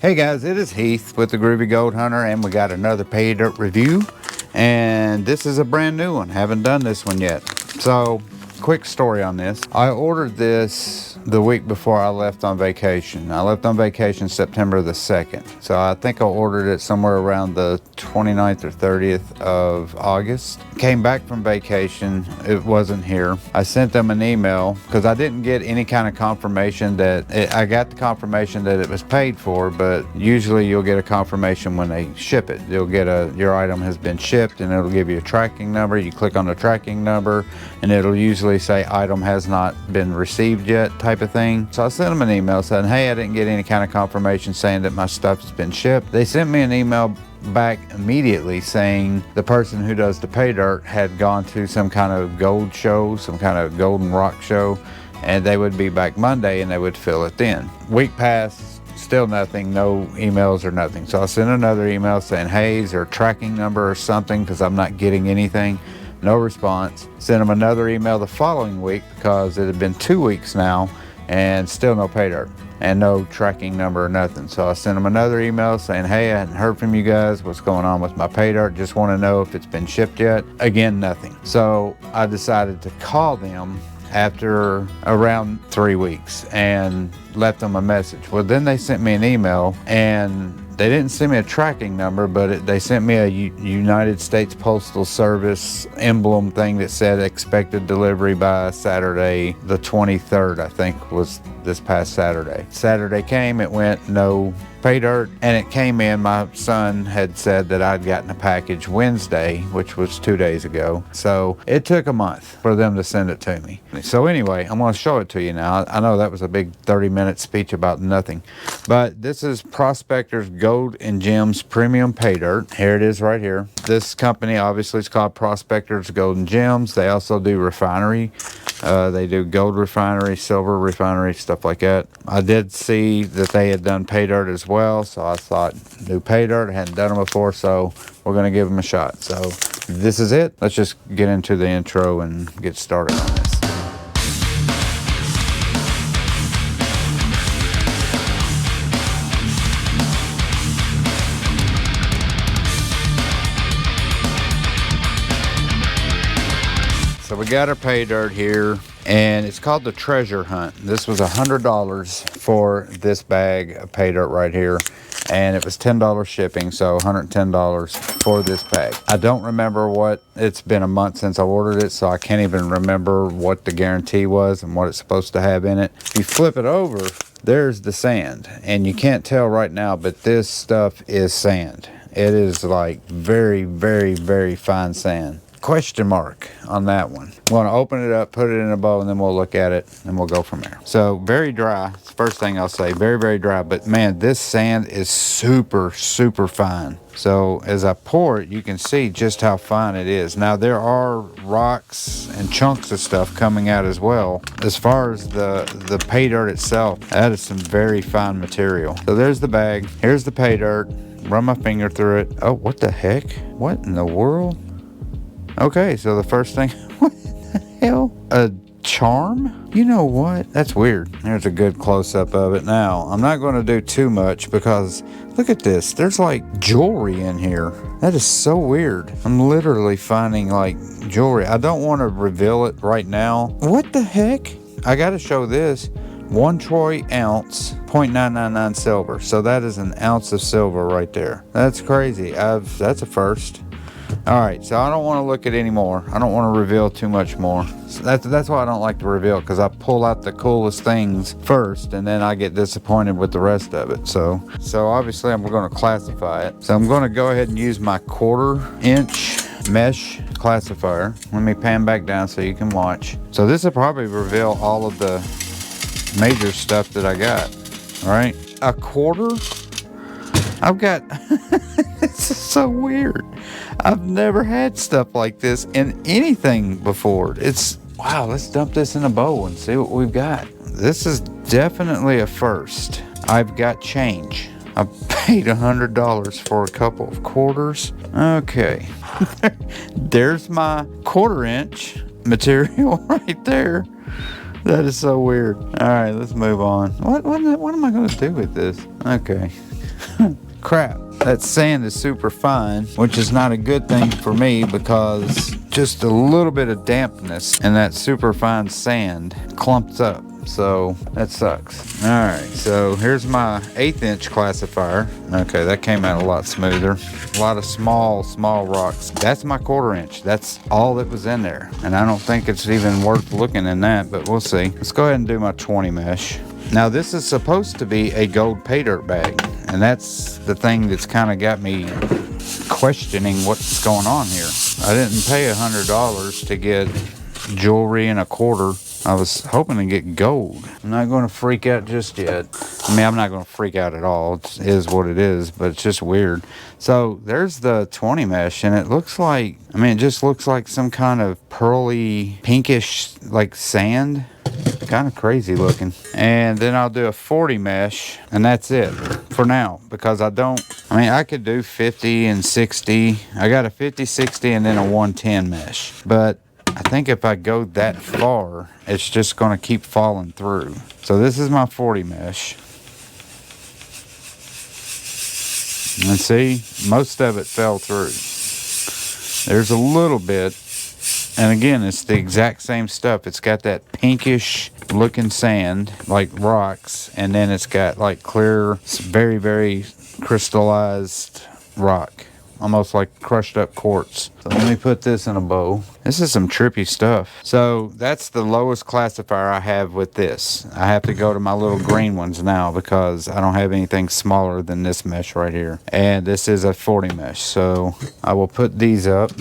Hey guys, it is Heath with the Groovy Gold Hunter, and we got another pay dirt review, and this is a brand new one. Haven't done this one yet. So quick story on this. I ordered this the week before I left on vacation. I left on vacation September the 2nd, so I think I ordered it somewhere around the 29th or 30th of August. Came back from vacation, it wasn't here. I sent them an email because I didn't get any kind of confirmation that I got the confirmation that it was paid for, but usually you'll get a confirmation when they ship it. You'll get your item has been shipped, and it'll give you a tracking number. You click on the tracking number and it'll usually say item has not been received yet, type of thing. So I sent them an email saying, hey, I didn't get any kind of confirmation saying that my stuff has been shipped. They sent me an email back immediately saying the person who does the pay dirt had gone to some kind of gold show, some kind of golden rock show, and they would be back Monday and they would fill it then. Week passed, still nothing, no emails or nothing. So I sent another email saying, hey, is there a tracking number or something, because I'm not getting anything. No response. Sent them another email the following week because it had been 2 weeks now and still no pay dirt and no tracking number or nothing. So I sent them another email saying, hey, I hadn't heard from you guys. What's going on with my pay dirt? Just want to know if it's been shipped yet. Again, nothing. So I decided to call them after around 3 weeks and left them a message. Well, then they sent me an email, and they didn't send me a tracking number, but they sent me a United States Postal Service emblem thing that said expected delivery by Saturday the 23rd, I think was this past Saturday. Saturday came, it went, no pay dirt, and it came in. My son had said that I'd gotten a package Wednesday, which was 2 days ago. So it took a month for them to send it to me. So anyway, I'm going to show it to you now. I know that was a big 30-minute speech about nothing, but this is Prospectors Gold and Gems Premium Pay Dirt. Here it is right here. This company obviously is called Prospectors Gold and Gems. They also do refinery. They do gold refinery, silver refinery, stuff like that. I did see that they had done pay dirt as well, so I thought, new pay dirt, I hadn't done them before, so we're going to give them a shot. So this is it. Let's just get into the intro and get started on this. So we got our pay dirt here, and it's called the Treasure Hunt. This was $100 for this bag of pay dirt right here, and it was $10 shipping, so $110 for this bag. I don't remember what, it's been a month since I ordered it, so I can't even remember what the guarantee was and what it's supposed to have in it. If you flip it over, there's the sand, and you can't tell right now, but this stuff is sand. It is like very, very, very fine sand. Question mark on that one. I'm going to open it up, put it in a bowl, and then we'll look at it and we'll go from there. So very dry. It's the first thing I'll say. Very, very dry. But man, this sand is super, super fine. So as I pour it, you can see just how fine it is. Now there are rocks and chunks of stuff coming out as well. As far as the pay dirt itself, that is some very fine material. So there's the bag. Here's the pay dirt. Run my finger through it. Oh, what the heck? What in the world? Okay, so the first thing, what the hell? A charm? You know what? That's weird. There's a good close-up of it now. I'm not going to do too much because look at this. There's like jewelry in here. That is so weird. I'm literally finding like jewelry. I don't want to reveal it right now. What the heck? I got to show this. 1 troy ounce, 0.999 silver. So that is an ounce of silver right there. That's crazy. That's a first. All right, so I don't want to look at any more. I don't want to reveal too much more. So that's why I don't like to reveal, because I pull out the coolest things first and then I get disappointed with the rest of it. So obviously I'm going to classify it. So I'm going to go ahead and use my 1/4 inch mesh classifier. Let me pan back down so you can watch. So this will probably reveal all of the major stuff that I got. All right, 1/4. I've got, this is so weird. I've never had stuff like this in anything before. Wow, let's dump this in a bowl and see what we've got. This is definitely a first. I've got change. I paid $100 for a couple of quarters. Okay, there's my 1/4 inch material right there. That is so weird. All right, let's move on. What am I going to do with this? Okay. Crap, that sand is super fine, which is not a good thing for me because just a little bit of dampness and that super fine sand clumps up. So that sucks. All right, so here's my 1/8 inch classifier. Okay, that came out a lot smoother. A lot of small rocks. That's my 1/4 inch. That's all that was in there. And I don't think it's even worth looking in that, but we'll see. Let's go ahead and do my 20 mesh. Now this is supposed to be a gold pay dirt bag. And that's the thing that's kind of got me questioning what's going on here. I didn't pay $100 to get jewelry and a 1/4. I was hoping to get gold. I'm not going to freak out just yet. I mean, I'm not going to freak out at all. It is what it is, but it's just weird. So there's the 20 mesh, and it looks like, I mean, it just looks like some kind of pearly, pinkish, like sand. Kind of crazy looking. And then I'll do a 40 mesh, and that's it for now, because I mean, I could do 50 and 60. I got a 50, 60, and then a 110 mesh. But I think if I go that far, it's just going to keep falling through. So this is my 40 mesh. And see, most of it fell through. There's a little bit. And again, it's the exact same stuff. It's got that pinkish looking sand, like rocks. And then it's got like clear, very, very crystallized rock. Almost like crushed up quartz. So let me put this in a bowl. This is some trippy stuff. So that's the lowest classifier I have with this. I have to go to my little green ones now because I don't have anything smaller than this mesh right here. And this is a 40 mesh. So I will put these up.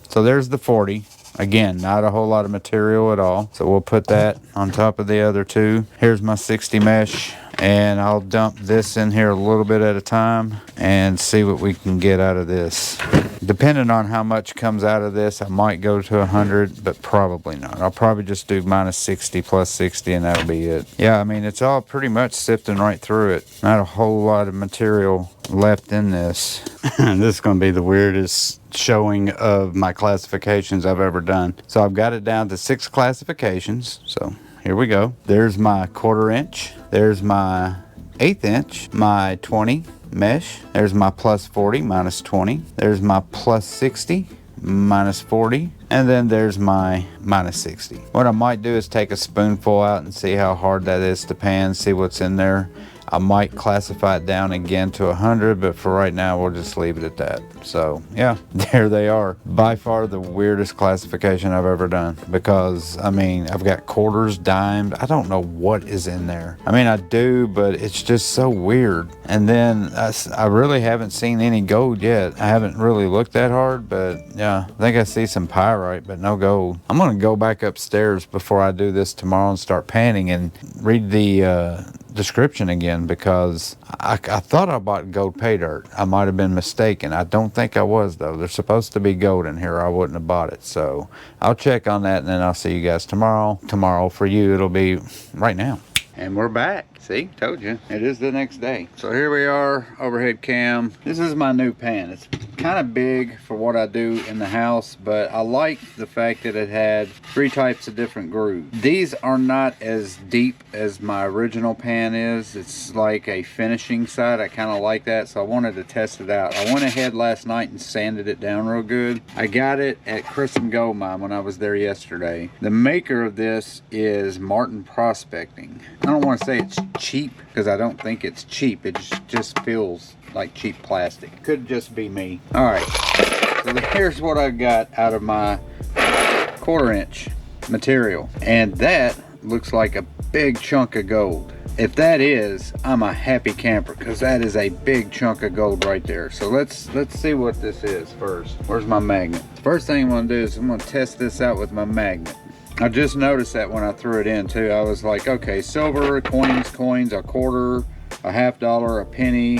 So there's the 40. Again, not a whole lot of material at all. So we'll put that on top of the other two. Here's my 60 mesh. And I'll dump this in here a little bit at a time and see what we can get out of this. Depending on how much comes out of this, I might go to 100, but probably not. I'll probably just do minus 60 plus 60 and that'll be it. Yeah, I mean, it's all pretty much sifting right through it. Not a whole lot of material left in this. This is going to be the weirdest showing of my classifications I've ever done. So I've got it down to 6 classifications. So here we go. There's my 1/4 inch. There's my 1/8 inch, my 20 mesh. There's my plus 40 minus 20. There's my plus 60 minus 40. And then there's my minus 60. What I might do is take a spoonful out and see how hard that is to pan, see what's in there. I might classify it down again to 100, but for right now, we'll just leave it at that. So, yeah, there they are. By far the weirdest classification I've ever done because, I mean, I've got quarters, dimes. I don't know what is in there. I mean, I do, but it's just so weird. And then I really haven't seen any gold yet. I haven't really looked that hard, but, yeah, I think I see some pyrite, but no gold. I'm going to go back upstairs before I do this tomorrow and start panning and read the description again because I thought I bought gold pay dirt. I might have been mistaken. I don't think I was though. There's supposed to be gold in here. I wouldn't have bought it. So I'll check on that and then I'll see you guys tomorrow. Tomorrow for you, it'll be right now. And we're back. See, told you. It is the next day. So here we are, overhead cam. This is my new pan. It's kind of big for what I do in the house, but I like the fact that it had 3 types of different grooves. These are not as deep as my original pan is. It's like a finishing side. I kind of like that, so I wanted to test it out. I went ahead last night and sanded it down real good. I got it at Crimson Gold Mine when I was there yesterday. The maker of this is Martin Prospecting. I don't want to say it's cheap because I don't think it's cheap. It just feels like cheap plastic. Could just be me. All right, so here's what I got out of my 1/4 inch material, and that looks like a big chunk of gold. If that is, I'm a happy camper because that is a big chunk of gold right there. So let's see what this is first. Where's my magnet? First thing I'm gonna do is I'm gonna test this out with my magnet. I just noticed that when I threw it in too. I was like, okay, silver, coins, a quarter, a $50, a penny,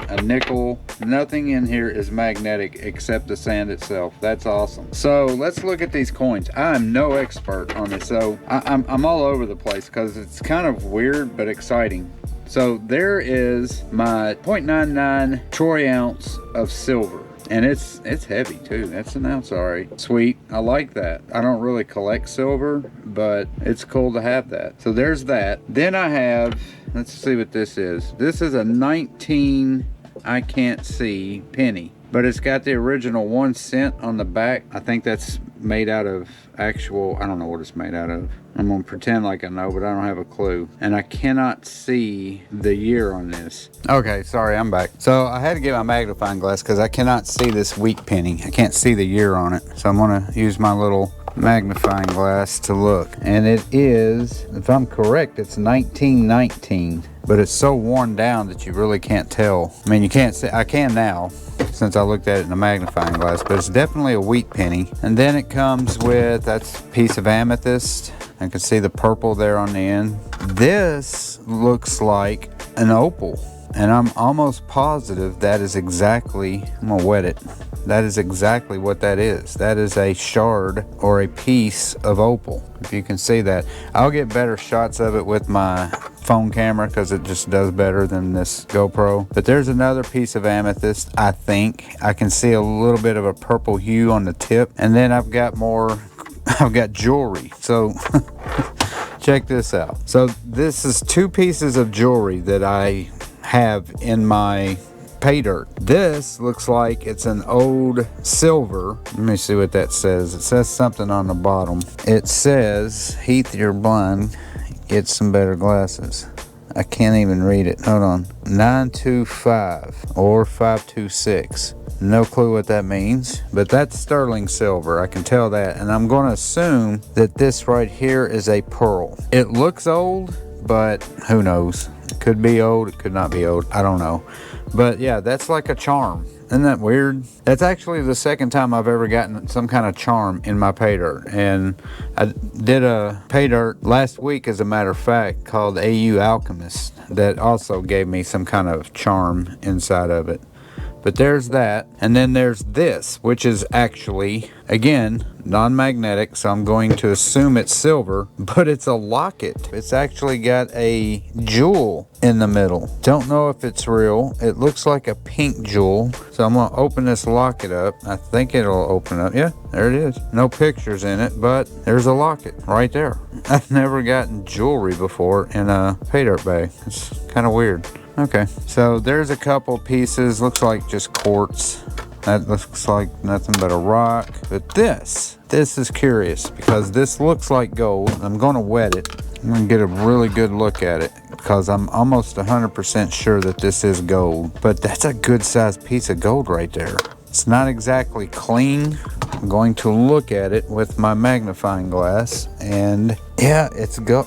a nickel. Nothing in here is magnetic except the sand itself. That's awesome. So let's look at these coins. I'm no expert on this, so I'm all over the place because it's kind of weird but exciting. So there is my 0.99 troy ounce of silver. And it's heavy too. That's an ounce, alright. Sweet, I like that. I don't really collect silver, but it's cool to have that. So there's that. Then I have Let's see what this is. This is a 19, I can't see, penny. But it's got the original 1 cent on the back. I think that's made out of actual, I don't know what it's made out of. I'm gonna pretend like I know, but I don't have a clue. And I cannot see the year on this. Okay, sorry, I'm back. So I had to get my magnifying glass because I cannot see this wheat penny. I can't see the year on it. So I'm gonna use my little magnifying glass to look. And it is, if I'm correct, it's 1919. But it's so worn down that you really can't tell. I mean, you can't see, I can now, since I looked at it in a magnifying glass, but it's definitely a wheat penny. And then it comes with, that's a piece of amethyst. I can see the purple there on the end. This looks like an opal, and I'm almost positive that is exactly, I'm gonna wet it. That is exactly what that is. That is a shard or a piece of opal, if you can see that. I'll get better shots of it with my phone camera because it just does better than this GoPro. But there's another piece of amethyst, I think. I can see a little bit of a purple hue on the tip. And then I've got more, I've got jewelry. So check this out. So this is 2 pieces of jewelry that I have in my pay dirt. This looks like it's an old silver. Let me see what that says. It says something on the bottom. It says, Heath, you're blind, get some better glasses. I can't even read it. Hold on. 925 or 526. No clue what that means, but that's sterling silver. I can tell that. And I'm going to assume that this right here is a pearl. It looks old, but who knows? It could be old. It could not be old. I don't know. But yeah, that's like a charm. Isn't that weird? That's actually the second time I've ever gotten some kind of charm in my pay dirt. And I did a pay dirt last week, as a matter of fact, called AU Alchemist, that also gave me some kind of charm inside of it. But there's that. And then there's this, which is actually, again, non-magnetic, so I'm going to assume it's silver, but it's a locket. It's actually got a jewel in the middle. Don't know if it's real. It looks like a pink jewel. So I'm gonna open this locket up. I think it'll open up. Yeah, there it is. No pictures in it, but there's a locket right there. I've never gotten jewelry before in a pay dirt bag. It's kind of weird. Okay, so there's a couple pieces. Looks like just quartz. That looks like nothing but a rock. But this is curious because this looks like gold. I'm gonna wet it. I'm gonna get a really good look at it because I'm almost 100% sure that this is gold. But that's a good sized piece of gold right there. It's not exactly clean. I'm going to look at it with my magnifying glass, and yeah, it's gold.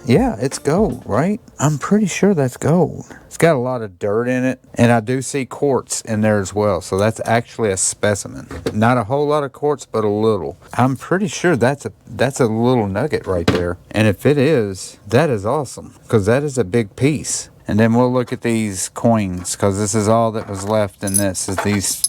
Yeah, it's gold, right? I'm pretty sure that's gold. It's got a lot of dirt in it, and I do see quartz in there as well, so that's actually a specimen. Not a whole lot of quartz, but a little. I'm pretty sure that's a little nugget right there, and if it is, that is awesome, because that is a big piece. And then we'll look at these coins, because this is all that was left in this, is these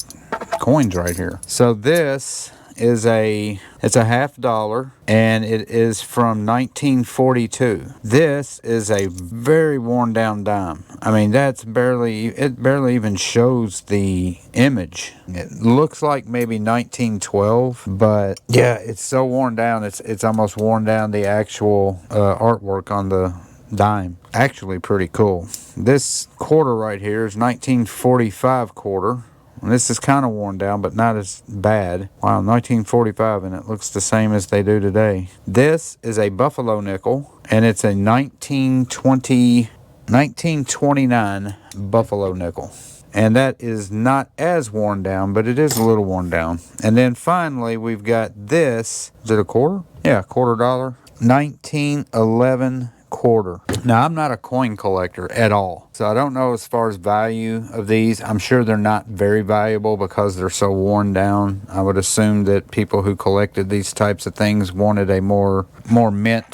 coins right here. So this is it's a $50, and it is from 1942. This is a very worn down dime. I mean, it barely even shows the image. It looks like maybe 1912, but yeah, it's so worn down. It's almost worn down the actual artwork on the dime. Actually pretty cool. This quarter right here is 1945 quarter. And this is kind of worn down, but not as bad. Wow, 1945, and it looks the same as they do today. This is a buffalo nickel, and it's a 1929 buffalo nickel. And that is not as worn down, but it is a little worn down. And then finally, we've got this. Is it a quarter? Yeah, $quarter. 1911 quarter. Now, I'm not a coin collector at all, so I don't know as far as value of these. I'm sure they're not very valuable because they're so worn down. I would assume that people who collected these types of things wanted a more mint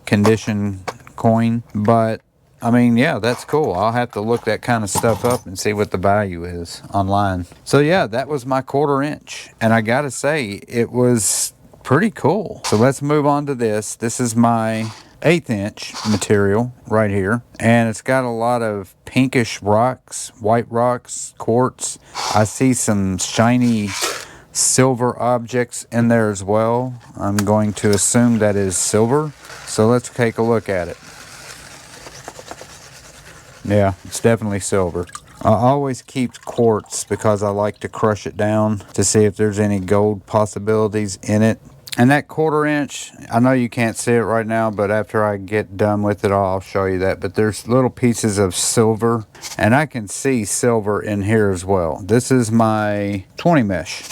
condition coin. But I mean, yeah, that's cool. I'll have to look that kind of stuff up and see what the value is online. So yeah, that was my 1/4 inch, and I gotta say, it was pretty cool. So let's move on to this. This is my 1/8 inch material right here, and it's got a lot of pinkish rocks, white rocks, quartz. I see some shiny silver objects in there as well. I'm going to assume that is silver, so let's take a look at it. Yeah, it's definitely silver. I always keep quartz because I like to crush it down to see if there's any gold possibilities in it. And that 1/4 inch, I know you can't see it right now, but after I get done with it, I'll show you that. But there's little pieces of silver, and I can see silver in here as well. This is my 20 mesh.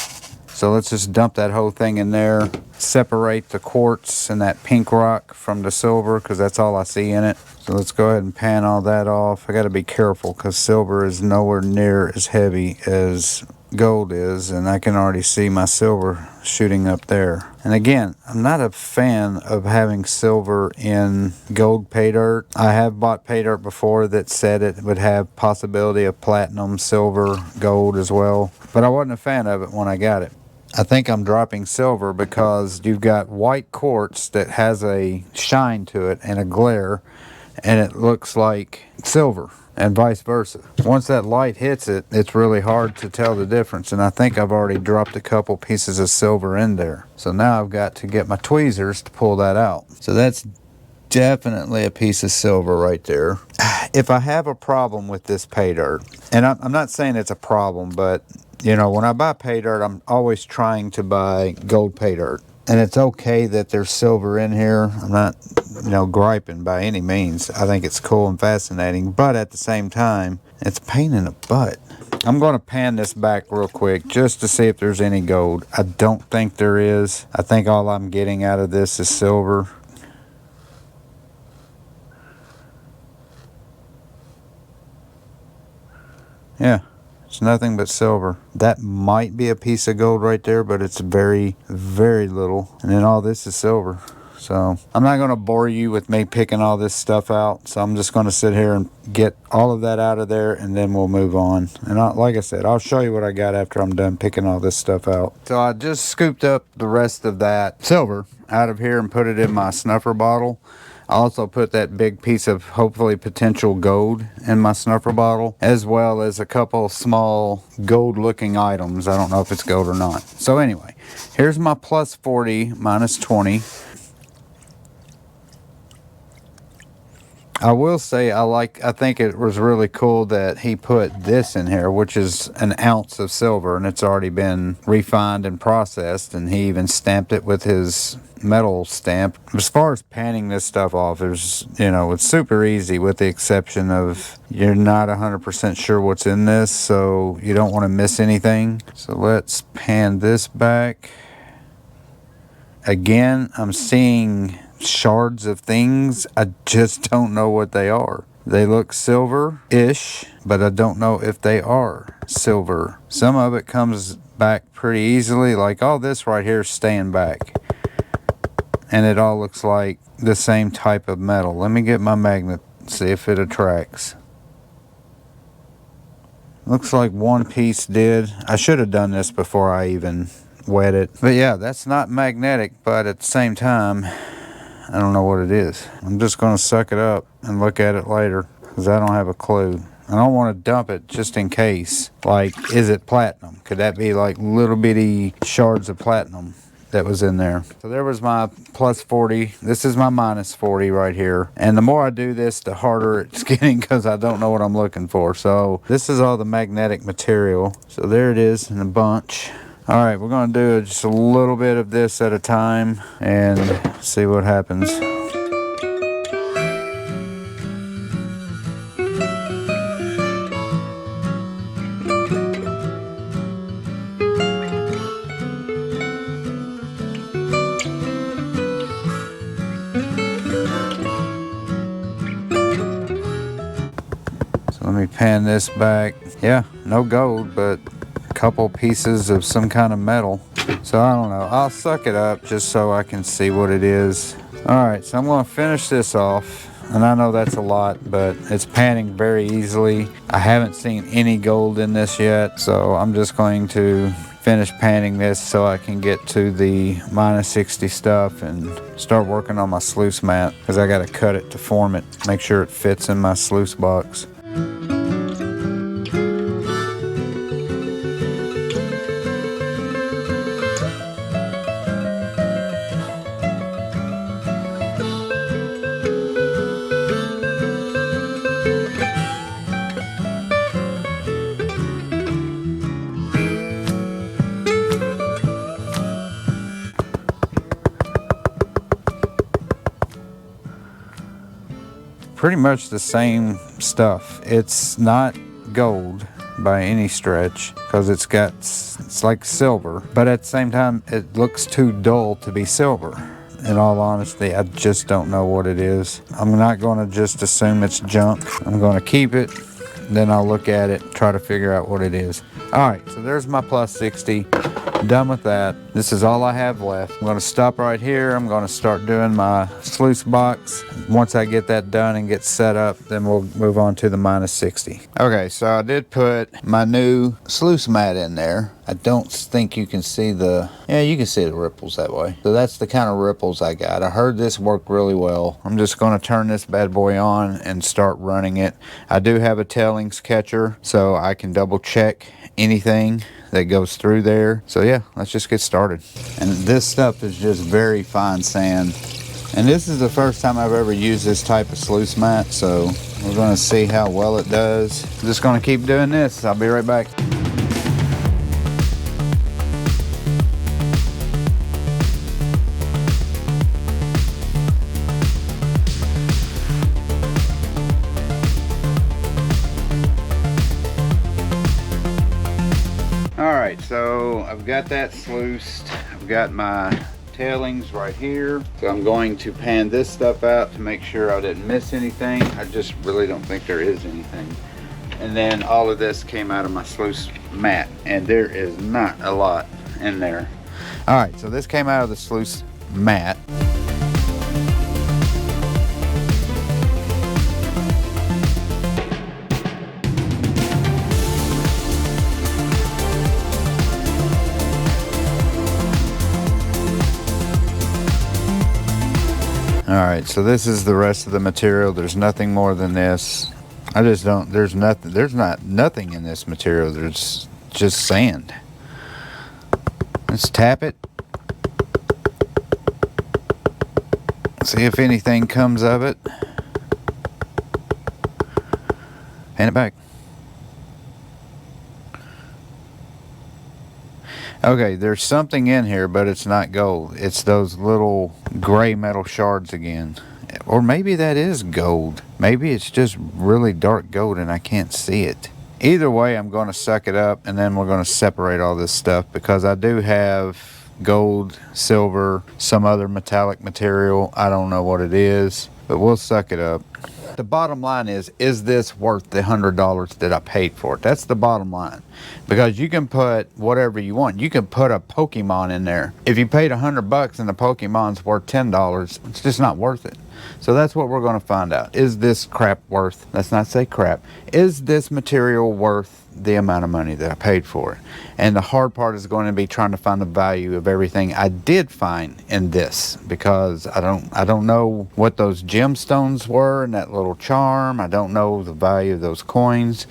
So let's just dump that whole thing in there, separate the quartz and that pink rock from the silver because that's all I see in it. So let's go ahead and pan all that off. I got to be careful because silver is nowhere near as heavy as gold is, and I can already see my silver shooting up there. And again, I'm not a fan of having silver in gold pay dirt. I have bought pay dirt before that said it would have possibility of platinum, silver, gold as well, but I wasn't a fan of it when I got it. I think I'm dropping silver because you've got white quartz that has a shine to it and a glare, and it looks like silver, and vice versa. Once that light hits it, it's really hard to tell the difference, and I think I've already dropped a couple pieces of silver in there. So now I've got to get my tweezers to pull that out. So that's definitely a piece of silver right there. If I have a problem with this pay dirt, and I'm not saying it's a problem, but you know, when I buy pay dirt, I'm always trying to buy gold pay dirt. And it's okay that there's silver in here. I'm not, you know, griping by any means. I think it's cool and fascinating, but at the same time, it's a pain in the butt. I'm going to pan this back real quick just to see if there's any gold. I don't think there is. I think all I'm getting out of this is silver. Yeah. It's nothing but silver. That might be a piece of gold right there, but it's very, very little. And then all this is silver. So I'm not going to bore you with me picking all this stuff out. So I'm just going to sit here and get all of that out of there, and then we'll move on. And like I said, I'll show you what I got after I'm done picking all this stuff out. So I just scooped up the rest of that silver out of here and put it in my snuffer bottle. I also put that big piece of hopefully potential gold in my snuffer bottle, as well as a couple small gold looking items. I don't know if it's gold or not. So anyway, here's my plus 40 minus 20. I will say I think it was really cool that he put this in here, which is an ounce of silver, and it's already been refined and processed, and he even stamped it with his metal stamp. As far as panning this stuff off, there's, you know, it's super easy with the exception of you're not 100% sure what's in this, so you don't want to miss anything. So let's pan this back. Again, I'm seeing shards of things. I just don't know what they are. They look silver-ish, but I don't know if they are silver. Some of it comes back pretty easily, like all this right here is staying back. And it all looks like the same type of metal. Let me get my magnet, see if it attracts. Looks like one piece did. I should have done this before I even wet it. But yeah, that's not magnetic, but at the same time, I don't know what it is. I'm just going to suck it up and look at it later because I don't have a clue. I don't want to dump it just in case. Like, is it platinum? Could that be like little bitty shards of platinum that was in there? So there was my plus 40. This is my minus 40 right here. And the more I do this, the harder it's getting because I don't know what I'm looking for. So this is all the magnetic material. So there it is in a bunch. All right, we're going to do just a little bit of this at a time and see what happens. So let me pan this back. Yeah, no gold, but couple pieces of some kind of metal. So I don't know, I'll suck it up just so I can see what it is. All right, so I'm going to finish this off, and I know that's a lot, but it's panning very easily. I haven't seen any gold in this yet, so I'm just going to finish panning this so I can get to the minus 60 stuff and start working on my sluice mat, because I got to cut it to form it, make sure it fits in my sluice box. pretty much the same stuff. It's not gold by any stretch because it's like silver, but at the same time it looks too dull to be silver. In all honesty, I just don't know what it is. I'm not going to just assume it's junk. I'm going to keep it, then I'll look at it, try to figure out what it is. All right, so there's my plus 60. Done with that. This is all I have left. I'm going to stop right here. I'm going to start doing my sluice box. Once I get that done and get set up, then we'll move on to the minus 60. Okay, so I did put my new sluice mat in there. I don't think you can see you can see the ripples that way. So that's the kind of ripples I got. I heard this worked really well. I'm just going to turn this bad boy on and start running it. I do have a tailings catcher, so I can double check anything that goes through there. So yeah, let's just get started. And this stuff is just very fine sand. And this is the first time I've ever used this type of sluice mat, so we're going to see how well it does. I'm just going to keep doing this. I'll be right back. Alright, so I've got that sluiced. I've got my tailings right here. So I'm going to pan this stuff out to make sure I didn't miss anything. I just really don't think there is anything. And then all of this came out of my sluice mat, and there is not a lot in there. Alright, so this came out of the sluice mat. Alright, so this is the rest of the material. There's nothing more than this. I just don't, there's nothing in this material. There's just sand. Let's tap it. See if anything comes of it. Hand it back. Okay, there's something in here, but it's not gold. It's those little gray metal shards again. Or maybe that is gold. Maybe it's just really dark gold and I can't see it. Either way, I'm going to suck it up and then we're going to separate all this stuff because I do have gold, silver, some other metallic material. I don't know what it is, but we'll suck it up. The bottom line is this worth the $100 that I paid for it? That's the bottom line. Because you can put whatever you want. You can put a Pokemon in there. If you paid $100 and the Pokemon's worth $10, it's just not worth it. So that's what we're going to find out. Is this crap worth, let's not say crap, is this material worth the amount of money that I paid for it? And the hard part is going to be trying to find the value of everything I did find in this, because I don't know what those gemstones were and that little charm. I don't know the value of those coins.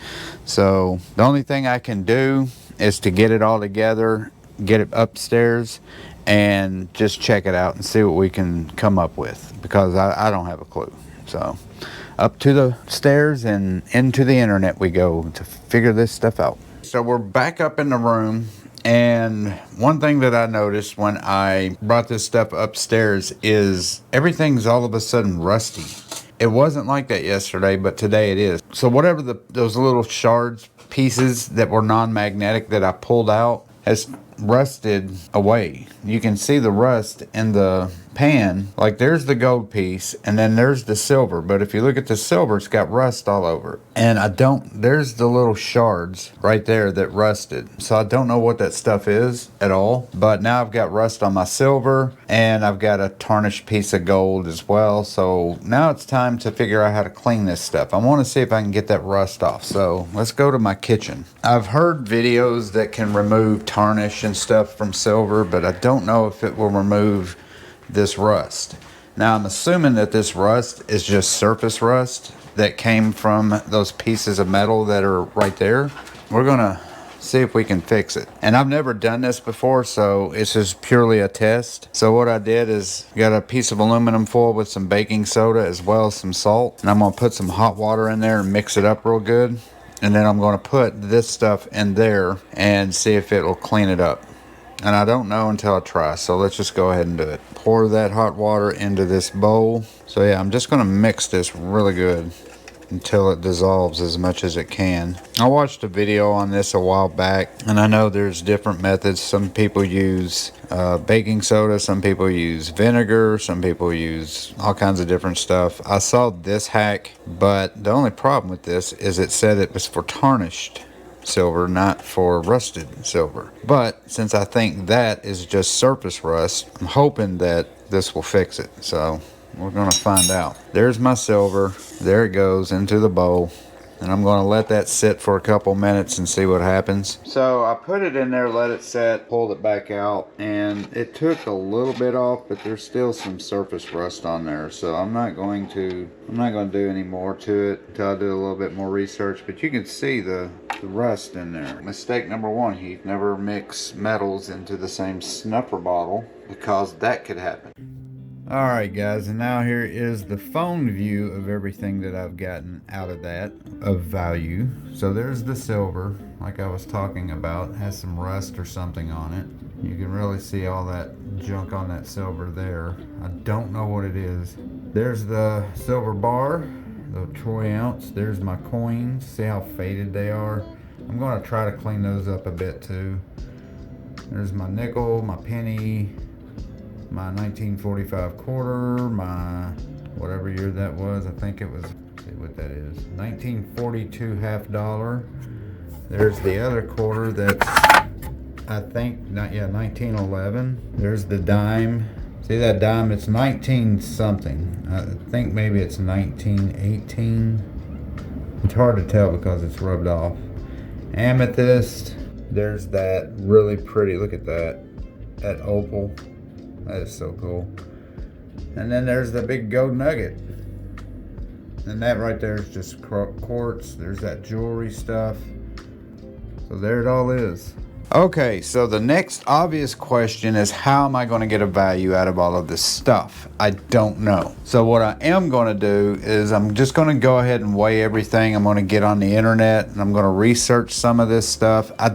So the only thing I can do is to get it all together, get it upstairs, and just check it out and see what we can come up with, because I don't have a clue. So up to the stairs and into the internet we go to figure this stuff out. So we're back up in the room, and one thing that I noticed when I brought this stuff upstairs is everything's all of a sudden rusty. It wasn't like that yesterday, but today it is. So whatever those little shards, pieces that were non-magnetic that I pulled out has rusted away. You can see the rust in the pan. Like there's the gold piece and then there's the silver, but if you look at the silver, it's got rust all over it. And there's the little shards right there that rusted. So I don't know what that stuff is at all, but now I've got rust on my silver and I've got a tarnished piece of gold as well. So now it's time to figure out how to clean this stuff. I want to see if I can get that rust off. So let's go to my kitchen. I've heard videos that can remove tarnish and stuff from silver, but I don't know if it will remove this rust. Now I'm assuming that this rust is just surface rust that came from those pieces of metal that are right there. We're gonna see if we can fix it. And I've never done this before, so it's just purely a test. So what I did is got a piece of aluminum foil with some baking soda as well as some salt, and I'm gonna put some hot water in there and mix it up real good. And then I'm gonna put this stuff in there and see if it will clean it up. And I don't know until I try, so let's just go ahead and do it. Pour that hot water into this bowl. So yeah, I'm just gonna mix this really good until it dissolves as much as it can. I watched a video on this a while back, and I know there's different methods. Some people use baking soda, some people use vinegar, some people use all kinds of different stuff. I saw this hack, but the only problem with this is it said it was for tarnished silver, not for rusted silver. But since I think that is just surface rust, I'm hoping that this will fix it. So we're gonna find out. There's my silver. There it goes into the bowl. And I'm gonna let that sit for a couple minutes and see what happens. So I put it in there, let it set, pulled it back out, and it took a little bit off, but there's still some surface rust on there. So I'm not going to do any more to it until I do a little bit more research. But you can see the rust in there. Mistake number one, Heath, never mix metals into the same snuffer bottle, because that could happen. Alright guys, and now here is the phone view of everything that I've gotten out of that of value. So there's the silver, like I was talking about. It has some rust or something on it. You can really see all that junk on that silver there. I don't know what it is. There's the silver bar, the troy ounce. There's my coins. See how faded they are? I'm going to try to clean those up a bit too. There's my nickel, my penny, my 1945 quarter, my whatever year that was. I think it was, let's see what that is, 1942 half dollar. There's the other quarter that's, I think, 1911. There's the dime. See that dime? It's 19 something. I think maybe it's 1918. It's hard to tell because it's rubbed off. Amethyst. There's that really pretty, look at that opal. That is so cool. And then there's the big gold nugget. And that right there is just quartz. There's that jewelry stuff. So there it all is. Okay, so the next obvious question is, how am I going to get a value out of all of this stuff? I don't know. So what I am going to do is I'm just going to go ahead and weigh everything. I'm going to get on the internet and I'm going to research some of this stuff. I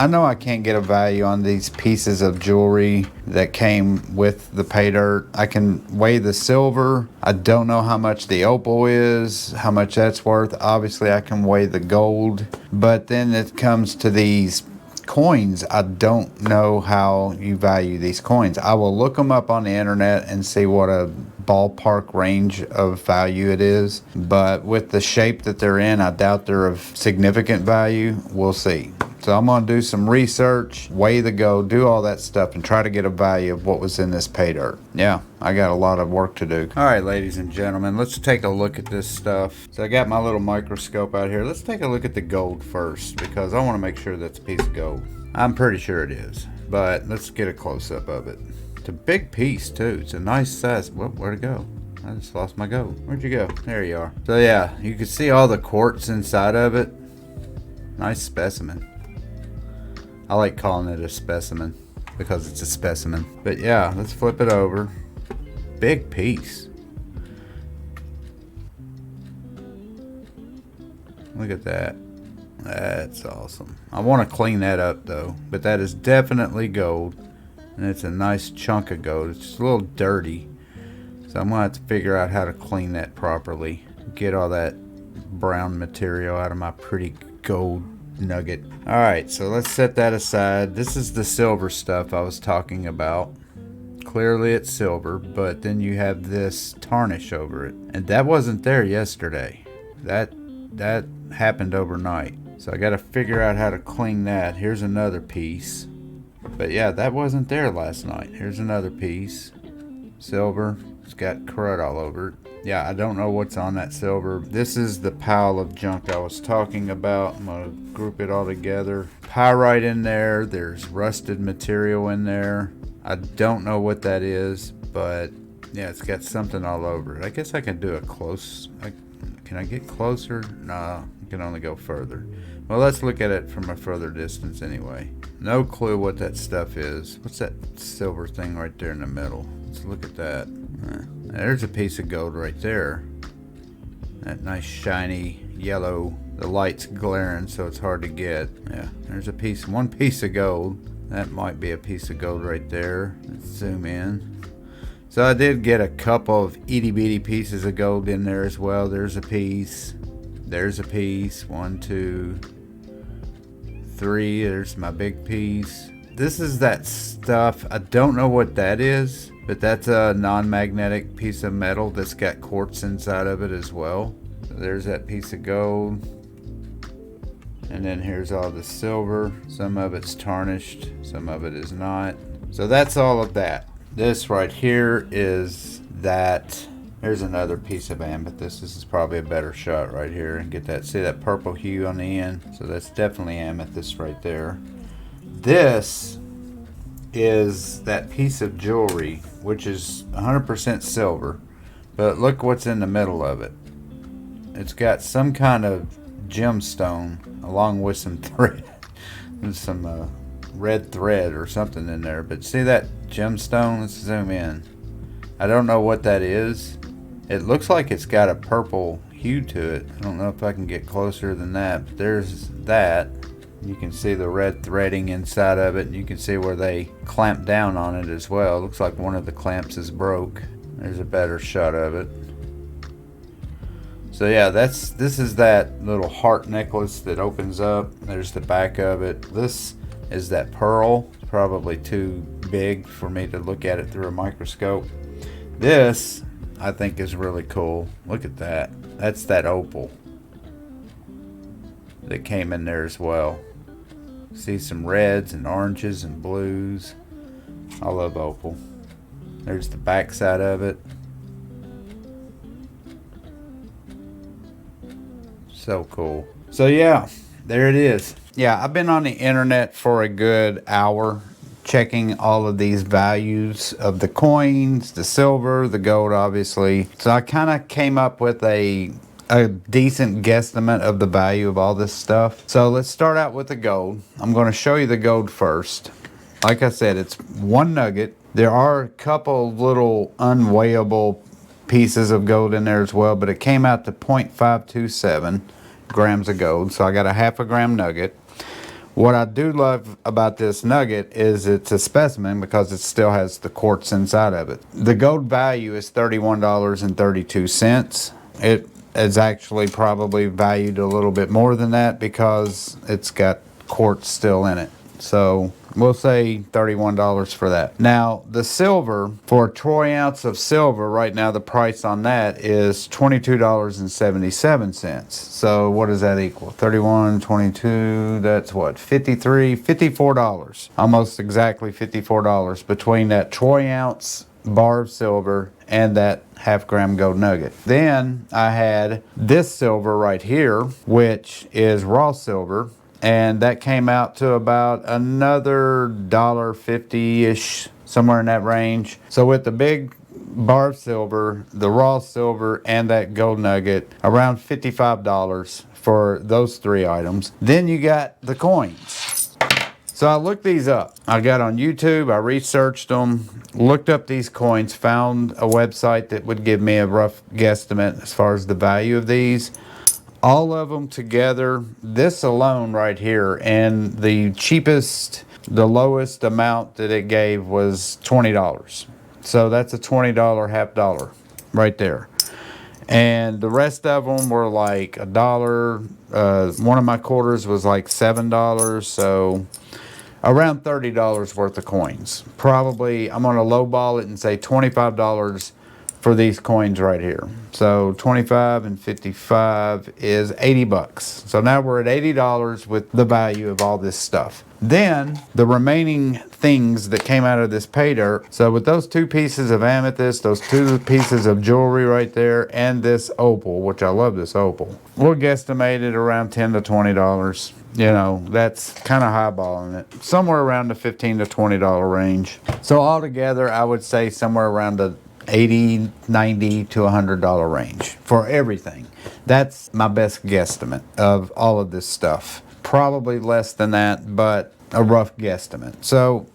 know I can't get a value on these pieces of jewelry that came with the pay dirt. I can weigh the silver. I don't know how much the opal is, how much that's worth. Obviously I can weigh the gold, but then it comes to these coins. I don't know how you value these coins. I will look them up on the internet and see what a ballpark range of value it is, but with the shape that they're in, I doubt they're of significant value. We'll see. So I'm going to do some research, weigh the gold, do all that stuff, and try to get a value of what was in this pay dirt. Yeah, I got a lot of work to do. All right, ladies and gentlemen, let's take a look at this stuff. So I got my little microscope out here. Let's take a look at the gold first, because I want to make sure that's a piece of gold. I'm pretty sure it is, but let's get a close-up of it. It's a big piece, too. It's a nice size. Where'd it go? I just lost my gold. Where'd you go? There you are. So yeah, you can see all the quartz inside of it. Nice specimen. I like calling it a specimen because it's a specimen. But yeah, let's flip it over. Big piece. Look at that. That's awesome. I want to clean that up though, but that is definitely gold, and it's a nice chunk of gold. It's just a little dirty, so I'm gonna have to figure out how to clean that properly, get all that brown material out of my pretty gold nugget. All right, so let's set that aside. This is the silver stuff I was talking about. Clearly it's silver, but then you have this tarnish over it, and that wasn't there yesterday. That happened overnight. So I got to figure out how to clean that. Here's another piece. But yeah, that wasn't there last night. Here's another piece. Silver. It's got crud all over it. Yeah, I don't know what's on that silver. This is the pile of junk I was talking about. I'm going to group it all together. Pyrite in there. There's rusted material in there. I don't know what that is, but yeah, it's got something all over it. I guess I can do a close... Can I get closer? No, you can only go further. Well, let's look at it from a further distance anyway. No clue what that stuff is. What's that silver thing right there in the middle? Let's look at that. There's a piece of gold right there. That nice shiny yellow. The light's glaring, so it's hard to get. Yeah, there's one piece of gold. That might be a piece of gold right there. Let's zoom in. So I did get a couple of itty bitty pieces of gold in there as well. There's a piece. There's a piece. 1, 2, 3. There's my big piece. This is that stuff. I don't know what that is, but that's a non-magnetic piece of metal that's got quartz inside of it as well. So there's that piece of gold. And then here's all the silver. Some of it's tarnished, some of it is not. So that's all of that. This right here is that. There's another piece of amethyst. This is probably a better shot right here. And get that, see that purple hue on the end? So that's definitely amethyst right there. This is that piece of jewelry, which is 100% silver. But look what's in the middle of it. It's got some kind of gemstone along with some thread. There's some red thread or something in there. But see that gemstone? Let's zoom in. I don't know what that is. It looks like it's got a purple hue to it. I don't know if I can get closer than that. But there's that. You can see the red threading inside of it. And you can see where they clamped down on it as well. It looks like one of the clamps is broke. There's a better shot of it. So yeah, this is that little heart necklace that opens up. There's the back of it. This is that pearl. It's probably too big for me to look at it through a microscope. This, I think, is really cool. Look at that. That's that opal that came in there as well. See some reds and oranges and blues. I love opal. There's the back side of it. So cool. So yeah, there it is. Yeah, I've been on the internet for a good hour checking all of these values of the coins, the silver, the gold, obviously. So I kind of came up with a decent guesstimate of the value of all this stuff. So let's start out with the gold. I'm going to show you the gold first. Like I said, it's one nugget. There are a couple little unweighable pieces of gold in there as well, but it came out to 0.527 grams of gold. So I got a half a gram nugget. What I do love about this nugget is it's a specimen because it still has the quartz inside of it. The gold value is $31.32. It is actually probably valued a little bit more than that because it's got quartz still in it. So we'll say $31 for that. Now the silver, for a troy ounce of silver right now, the price on that is $22.77. So what does that equal? 31, 22, that's what? $54. Almost exactly $54 between that troy ounce bar of silver and that half gram gold nugget. Then I had this silver right here, which is raw silver. And that came out to about another $1.50-ish, somewhere in that range. So with the big bar of silver, the raw silver, and that gold nugget, around $55 for those three items. Then you got the coins. So I looked these up. I got on YouTube, I researched them, looked up these coins, found a website that would give me a rough guesstimate as far as the value of these. All of them together, this alone right here, and the cheapest, the lowest amount that it gave was $20. So that's a $20 half dollar right there. And the rest of them were like $1. One of my quarters was like $7. So around $30 worth of coins. Probably, I'm going to lowball it and say $25 for these coins right here. So 25 and 55 is 80 bucks. So now we're at $80 with the value of all this stuff. Then the remaining things that came out of this pay dirt. So with those two pieces of amethyst, those two pieces of jewelry right there, and this opal, which I love this opal, we'll guesstimate it around $10 to $20. You know, that's kind of highballing it. Somewhere around the $15 to $20 range. So altogether, I would say somewhere around the $80, $90 to $100 range for everything. That's my best guesstimate of all of this stuff. Probably less than that, but a rough guesstimate. So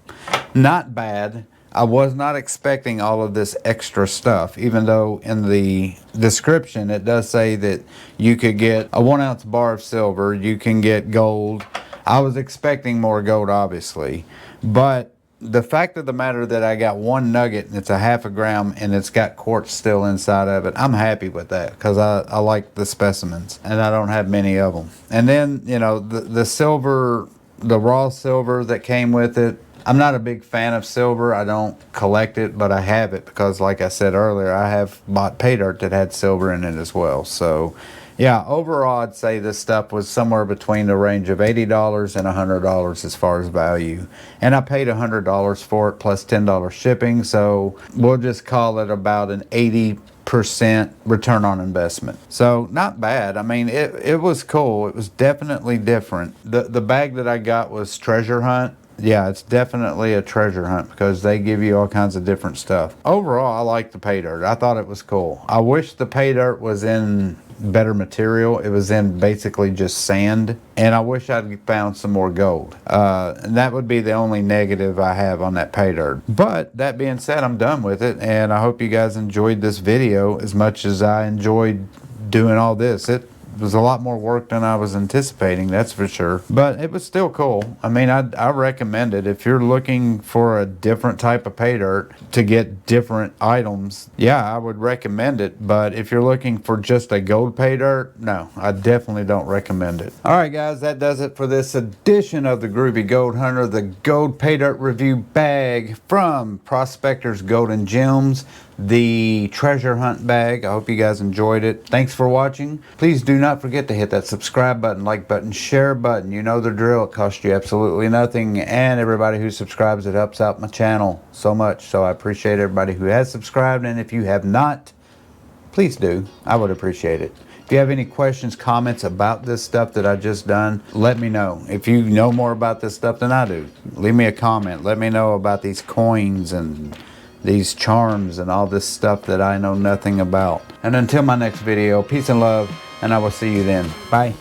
not bad. I was not expecting all of this extra stuff, even though in the description it does say that you could get a 1 ounce bar of silver, you can get gold. I was expecting more gold, obviously, but the fact of the matter that I got one nugget and it's a half a gram and it's got quartz still inside of it, I'm happy with that because I like the specimens and I don't have many of them. And then, you know, the silver, the raw silver that came with it, I'm not a big fan of silver. I don't collect it, but I have it because, like I said earlier, I have bought pay dirt that had silver in it as well. So yeah, overall, I'd say this stuff was somewhere between the range of $80 and $100 as far as value. And I paid $100 for it plus $10 shipping, so we'll just call it about an 80% return on investment. So not bad. I mean, it was cool. It was definitely different. The bag that I got was treasure hunt. Yeah, it's definitely a treasure hunt because they give you all kinds of different stuff. Overall, I like the pay dirt. I thought it was cool. I wish the pay dirt was in better material. It was in basically just sand, and I wish I'd found some more gold. And that would be the only negative I have on that pay dirt. But that being said, I'm done with it, and I hope you guys enjoyed this video as much as I enjoyed doing all this. It was a lot more work than I was anticipating, that's for sure, but it was still cool. I mean, I recommend it if you're looking for a different type of pay dirt to get different items. Yeah, I would recommend it, but if you're looking for just a gold pay dirt, no, I definitely don't recommend it. All right, guys, that does it for this edition of the Groovy Gold Hunter, the gold pay dirt review bag from Prospectors Gold and Gems, the treasure hunt bag. I hope you guys enjoyed it. Thanks for watching. Please do not forget to hit that subscribe button, like button, share button. You know the drill. It costs you absolutely nothing, and everybody who subscribes, it helps out my channel so much. So I appreciate everybody who has subscribed, and if you have not, please do. I would appreciate it. If you have any questions, comments about this stuff that I just done, let me know. If you know more about this stuff than I do, leave me a comment. Let me know about these coins and these charms and all this stuff that I know nothing about. And until my next video, peace and love, and I will see you then. Bye.